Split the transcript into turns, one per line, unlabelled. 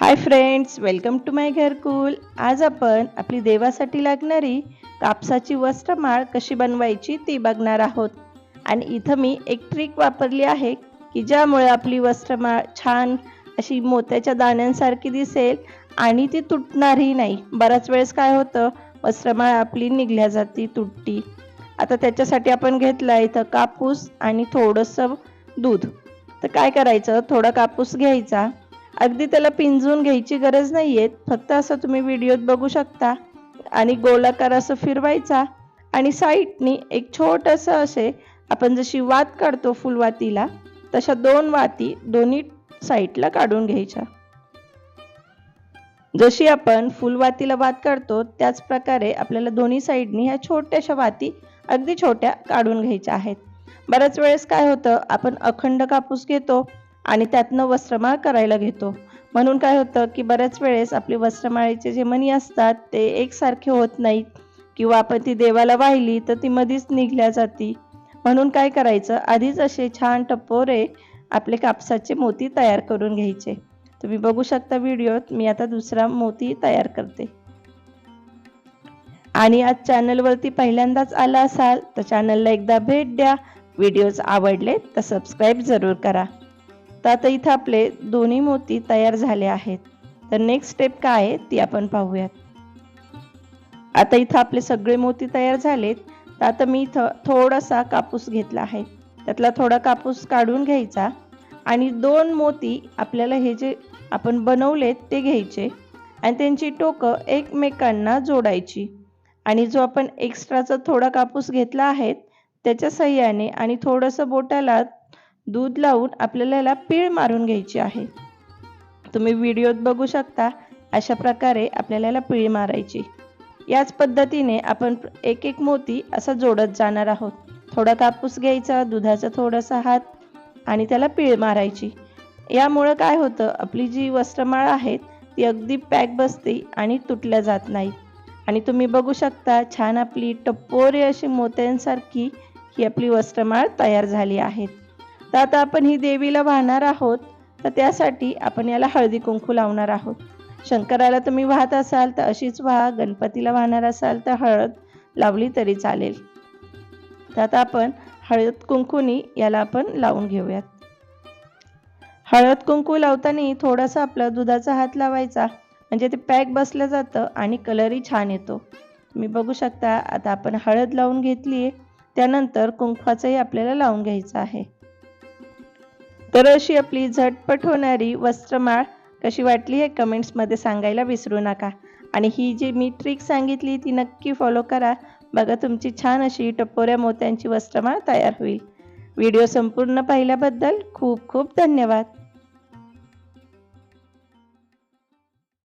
Hi friends, welcome to माय घरकुल। आज आपण आपली देवासाठी लागणारी कापसाची वस्त्रमाळ कशी बनवायची ती बघणार आहोत। आणि इथं मी एक ट्रिक वापरली आहे की ज्यामुळे आपली वस्त्रमाळ छान अशी मोत्याच्या दाण्यांसारखी दिसेल आणि ती तुटणारही नाही। बऱ्याच वेळेस काय होतं, वस्त्रमाळ आपली निघल्या जाती, तुटती। आता त्याच्यासाठी आपण घेतला इथं कापूस आणि थोडंसं दूध। तर काय करायचं, थोडा कापूस घ्यायचा, अगदी त्याला पिंजून घ्यायची गरज नाहीये, फक्त असं तुम्ही व्हिडिओत बघू शकता आणि गोलाकार असं फिरवायचा आणि साईडनी एक छोटंसं असे आपण जशी वात काढतो फुलवातीला तशा दोन वाती दोन्ही साईडला काढून घ्यायच्या। जशी आपण फुलवातीला वात काढतो त्याच प्रकारे आपल्याला दोन्ही साईडनी ह्या छोट्याशा वाती अगदी छोट्या काढून घ्यायच्या आहेत। बऱ्याच वेळेस काय होतं, आपण अखंड कापूस घेतो आणि त्यातनं वस्त्रमाळ करायला घेतो, म्हणून काय होतं की बऱ्याच वेळेस आपले वस्त्रमाळेचे जे मणी असतात ते एकसारखे होत नाहीत किंवा आपण ती देवाला वाहिली तर ती मधीच निघल्या जाती। म्हणून काय करायचं, आधीच असे छान टपोरे आपले कापसाचे मोती तयार करून घ्यायचे। तुम्ही बघू शकता व्हिडिओत मी आता दुसरा मोती तयार करते। आणि आज चॅनलवरती पहिल्यांदाच आला असाल तर चॅनलला एकदा भेट द्या, व्हिडिओज आवडले तर सबस्क्राईब जरूर करा। तर आता इथं आपले दोन्ही मोती तयार झाले आहेत। तर नेक्स्ट स्टेप काय आहे ती आपण पाहूयात। आता इथं आपले सगळे मोती तयार झालेत, तर आता मी इथं थोडासा कापूस घेतला आहे, त्यातला थोडा कापूस काढून घ्यायचा आणि दोन मोती आपल्याला हे जे आपण बनवलेत ते घ्यायचे आणि त्यांची टोकं एकमेकांना जोडायची आणि जो आपण एक्स्ट्राचा थोडा कापूस घेतला आहे त्याच्या सहाय्याने आणि थोडंसं बोटाला दूध लावून आपल्याला याला पीळ मारून घ्यायची आहे। तुम्ही व्हिडिओत बघू शकता अशा प्रकारे आपल्याला याला पीळ मारायची। याच पद्धतीने आपण एक एक मोती असा जोडत जाणार आहोत। थोडा कापूस घ्यायचा, दुधाचा थोडासा हात आणि त्याला पीळ मारायची। यामुळे काय होतं, आपली जी वस्त्रमाळ आहे ती अगदी पॅक बसते आणि तुटल्या जात नाही। आणि तुम्ही बघू शकता छान आपली टपोरे अशी मोत्यांसारखी ही आपली वस्त्रमाळ तयार झाली आहे। तर आता आपण ही देवीला वाहणार आहोत, तर त्यासाठी आपण याला हळदी कुंकू लावणार आहोत। शंकराला तुम्ही वाहत असाल तर अशीच वाहा, गणपतीला वाहणार असाल तर हळद लावली तरी चालेल। तर आता आपण हळद कुंकूनी याला आपण लावून घेऊयात। हळद कुंकू लावताना थोडासा आपला दुधाचा हात लावायचा, म्हणजे ते पॅक बसलं जातं आणि कलरही छान येतो। तुम्ही बघू शकता आता आपण हळद लावून घेतली आहे, त्यानंतर कुंकवाचंही आपल्याला लावून घ्यायचं आहे। तर अशी आपली झटपट होणारी वस्त्रमाळ कशी वाटली हे कमेंट्समध्ये सांगायला विसरू नका। आणि ही जी मी ट्रिक सांगितली ती नक्की फॉलो करा, बघा तुमची छान अशी टपोऱ्या मोत्यांची वस्त्रमाळ तयार होईल। व्हिडिओ संपूर्ण पाहिल्याबद्दल खूप खूप धन्यवाद।